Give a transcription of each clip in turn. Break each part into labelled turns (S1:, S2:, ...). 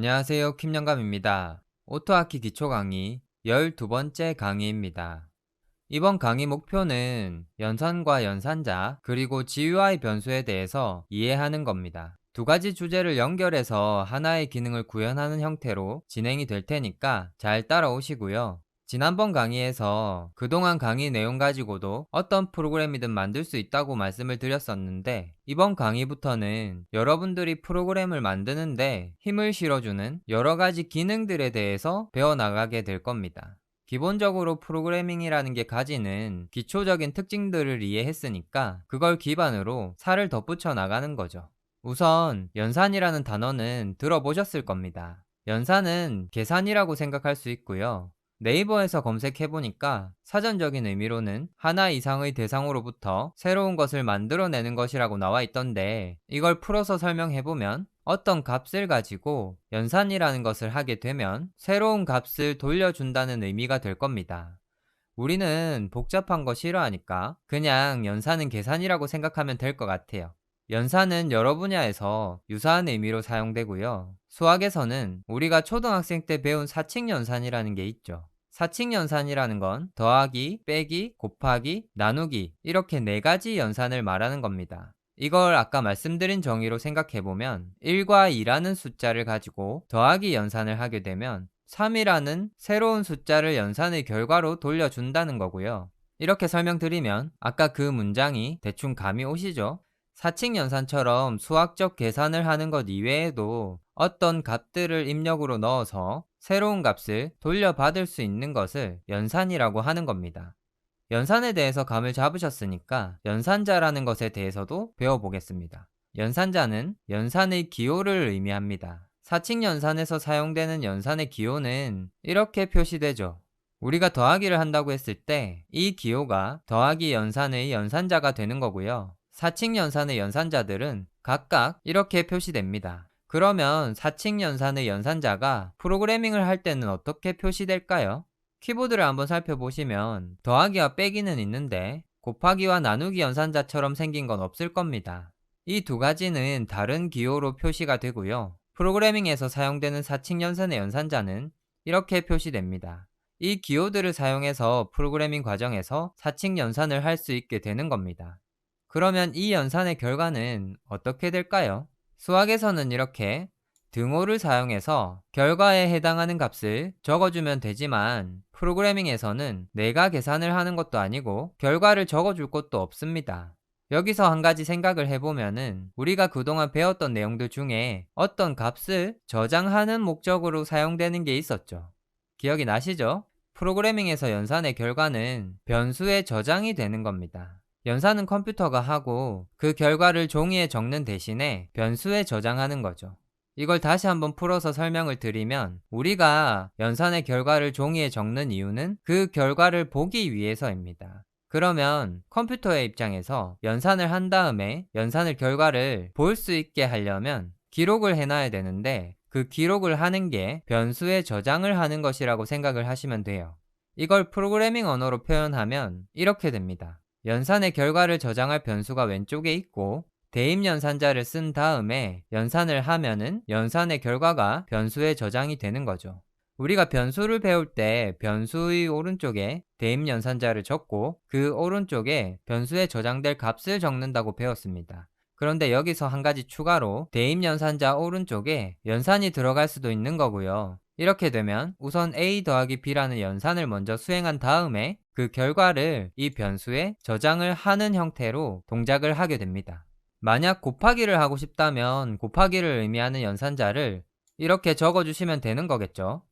S1: 안녕하세요. 킴영감입니다. 오토하키 기초 강의 12번째 강의입니다. 이번 강의 목표는 연산과 연산자 그리고 GUI 변수에 대해서 이해하는 겁니다. 두 가지 주제를 연결해서 하나의 기능을 구현하는 형태로 진행이 될 테니까 잘 따라오시고요. 지난번 강의에서 그동안 강의 내용 가지고도 어떤 프로그램이든 만들 수 있다고 말씀을 드렸었는데, 이번 강의부터는 여러분들이 프로그램을 만드는데 힘을 실어주는 여러 가지 기능들에 대해서 배워나가게 될 겁니다. 기본적으로 프로그래밍이라는 게 가지는 기초적인 특징들을 이해했으니까 그걸 기반으로 살을 덧붙여 나가는 거죠. 우선 연산이라는 단어는 들어보셨을 겁니다. 연산은 계산이라고 생각할 수 있고요. 네이버에서 검색해보니까 사전적인 의미로는 하나 이상의 대상으로부터 새로운 것을 만들어내는 것이라고 나와 있던데, 이걸 풀어서 설명해보면 어떤 값을 가지고 연산이라는 것을 하게 되면 새로운 값을 돌려준다는 의미가 될 겁니다. 우리는 복잡한 거 싫어하니까 그냥 연산은 계산이라고 생각하면 될 것 같아요. 연산은 여러 분야에서 유사한 의미로 사용되고요. 수학에서는 우리가 초등학생 때 배운 사칙연산이라는 게 있죠. 사칙연산이라는 건 더하기, 빼기, 곱하기, 나누기 이렇게 네 가지 연산을 말하는 겁니다. 이걸 아까 말씀드린 정의로 생각해보면 1과 2라는 숫자를 가지고 더하기 연산을 하게 되면 3이라는 새로운 숫자를 연산의 결과로 돌려준다는 거고요. 이렇게 설명드리면 아까 그 문장이 대충 감이 오시죠? 사칙연산처럼 수학적 계산을 하는 것 이외에도 어떤 값들을 입력으로 넣어서 새로운 값을 돌려받을 수 있는 것을 연산이라고 하는 겁니다. 연산에 대해서 감을 잡으셨으니까 연산자라는 것에 대해서도 배워보겠습니다. 연산자는 연산의 기호를 의미합니다. 사칙연산에서 사용되는 연산의 기호는 이렇게 표시되죠. 우리가 더하기를 한다고 했을 때 이 기호가 더하기 연산의 연산자가 되는 거고요. 사칙연산의 연산자들은 각각 이렇게 표시됩니다. 그러면 사칙연산의 연산자가 프로그래밍을 할 때는 어떻게 표시될까요? 키보드를 한번 살펴보시면 더하기와 빼기는 있는데 곱하기와 나누기 연산자처럼 생긴 건 없을 겁니다. 이 두 가지는 다른 기호로 표시가 되고요. 프로그래밍에서 사용되는 사칙연산의 연산자는 이렇게 표시됩니다. 이 기호들을 사용해서 프로그래밍 과정에서 사칙연산을 할 수 있게 되는 겁니다. 그러면 이 연산의 결과는 어떻게 될까요? 수학에서는 이렇게 등호를 사용해서 결과에 해당하는 값을 적어주면 되지만, 프로그래밍에서는 내가 계산을 하는 것도 아니고 결과를 적어줄 것도 없습니다. 여기서 한 가지 생각을 해보면은 우리가 그동안 배웠던 내용들 중에 어떤 값을 저장하는 목적으로 사용되는 게 있었죠. 기억이 나시죠? 프로그래밍에서 연산의 결과는 변수에 저장이 되는 겁니다. 연산은 컴퓨터가 하고 그 결과를 종이에 적는 대신에 변수에 저장하는 거죠. 이걸 다시 한번 풀어서 설명을 드리면, 우리가 연산의 결과를 종이에 적는 이유는 그 결과를 보기 위해서입니다. 그러면 컴퓨터의 입장에서 연산을 한 다음에 연산의 결과를 볼 수 있게 하려면 기록을 해놔야 되는데, 그 기록을 하는 게 변수에 저장을 하는 것이라고 생각을 하시면 돼요. 이걸 프로그래밍 언어로 표현하면 이렇게 됩니다. 연산의 결과를 저장할 변수가 왼쪽에 있고 대입 연산자를 쓴 다음에 연산을 하면은 연산의 결과가 변수에 저장이 되는 거죠. 우리가 변수를 배울 때 변수의 오른쪽에 대입 연산자를 적고 그 오른쪽에 변수에 저장될 값을 적는다고 배웠습니다. 그런데 여기서 한 가지 추가로 대입 연산자 오른쪽에 연산이 들어갈 수도 있는 거고요. 이렇게 되면 우선 a 더하기 b라는 연산을 먼저 수행한 다음에 그 결과를 이 변수에 저장을 하는 형태로 동작을 하게 됩니다. 만약 곱하기를 하고 싶다면 곱하기를 의미하는 연산자를 이렇게 적어주시면 되는 거겠죠.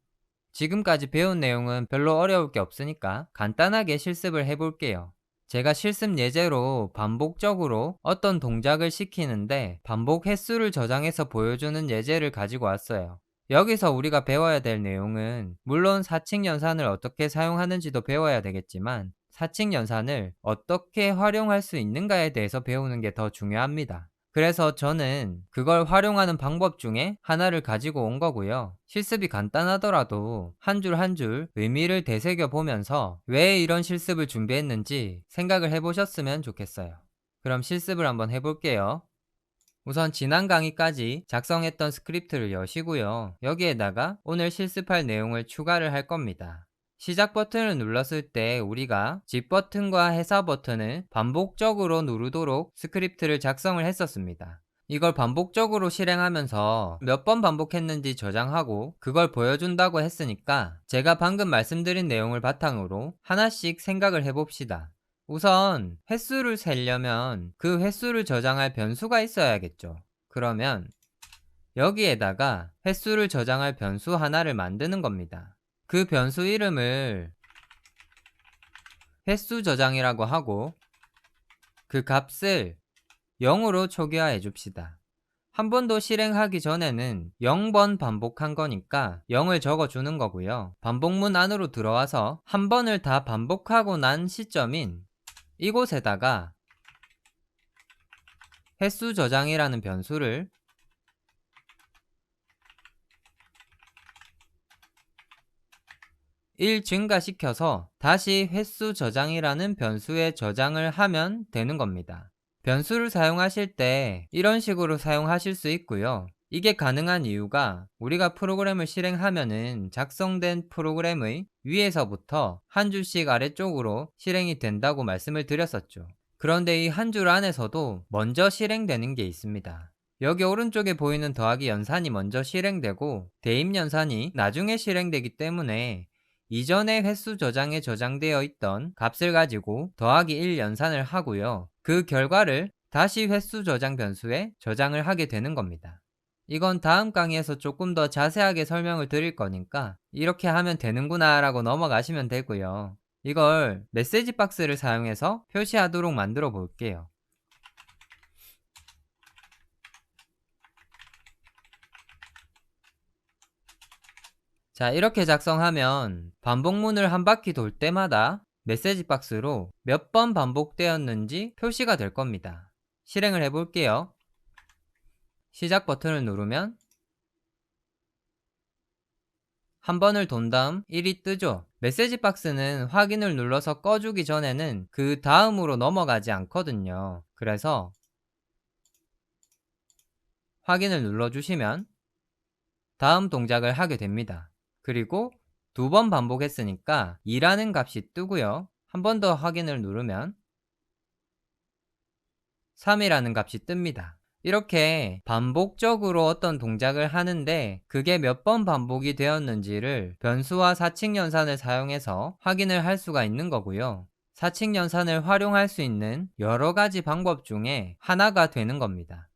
S1: 지금까지 배운 내용은 별로 어려울 게 없으니까 간단하게 실습을 해볼게요. 제가 실습 예제로 반복적으로 어떤 동작을 시키는데 반복 횟수를 저장해서 보여주는 예제를 가지고 왔어요. 여기서 우리가 배워야 될 내용은 물론 사칙연산을 어떻게 사용하는지도 배워야 되겠지만, 사칙연산을 어떻게 활용할 수 있는가에 대해서 배우는 게 더 중요합니다. 그래서 저는 그걸 활용하는 방법 중에 하나를 가지고 온 거고요. 실습이 간단하더라도 한 줄 한 줄 의미를 되새겨 보면서 왜 이런 실습을 준비했는지 생각을 해보셨으면 좋겠어요. 그럼 실습을 한번 해볼게요. 우선 지난 강의까지 작성했던 스크립트를 여시고요. 여기에다가 오늘 실습할 내용을 추가를 할 겁니다. 시작 버튼을 눌렀을 때 우리가 집 버튼과 해서 버튼을 반복적으로 누르도록 스크립트를 작성을 했었습니다. 이걸 반복적으로 실행하면서 몇 번 반복했는지 저장하고 그걸 보여준다고 했으니까 제가 방금 말씀드린 내용을 바탕으로 하나씩 생각을 해봅시다. 우선 횟수를 세려면 그 횟수를 저장할 변수가 있어야겠죠. 그러면 여기에다가 횟수를 저장할 변수 하나를 만드는 겁니다. 그 변수 이름을 횟수 저장이라고 하고 그 값을 0으로 초기화해 줍시다. 한 번도 실행하기 전에는 0번 반복한 거니까 0을 적어주는 거고요. 반복문 안으로 들어와서 한 번을 다 반복하고 난 시점인 이곳에다가 횟수 저장이라는 변수를 1 증가시켜서 다시 횟수 저장이라는 변수에 저장을 하면 되는 겁니다. 변수를 사용하실 때 이런 식으로 사용하실 수 있고요. 이게 가능한 이유가 우리가 프로그램을 실행하면은 작성된 프로그램의 위에서부터 한 줄씩 아래쪽으로 실행이 된다고 말씀을 드렸었죠. 그런데 이 한 줄 안에서도 먼저 실행되는 게 있습니다. 여기 오른쪽에 보이는 더하기 연산이 먼저 실행되고 대입 연산이 나중에 실행되기 때문에 이전에 횟수 저장에 저장되어 있던 값을 가지고 더하기 1 연산을 하고요. 그 결과를 다시 횟수 저장 변수에 저장을 하게 되는 겁니다. 이건 다음 강의에서 조금 더 자세하게 설명을 드릴 거니까 이렇게 하면 되는구나 라고 넘어가시면 되고요. 이걸 메시지 박스를 사용해서 표시하도록 만들어 볼게요. 자, 이렇게 작성하면 반복문을 한 바퀴 돌 때마다 메시지 박스로 몇 번 반복되었는지 표시가 될 겁니다. 실행을 해볼게요. 시작 버튼을 누르면 한 번을 돈 다음 1이 뜨죠. 메시지 박스는 확인을 눌러서 꺼주기 전에는 그 다음으로 넘어가지 않거든요. 그래서 확인을 눌러주시면 다음 동작을 하게 됩니다. 그리고 2번 반복했으니까 2라는 값이 뜨고요. 한 번 더 확인을 누르면 3이라는 값이 뜹니다. 이렇게 반복적으로 어떤 동작을 하는데 그게 몇 번 반복이 되었는지를 변수와 사칙 연산을 사용해서 확인을 할 수가 있는 거고요. 사칙 연산을 활용할 수 있는 여러 가지 방법 중에 하나가 되는 겁니다.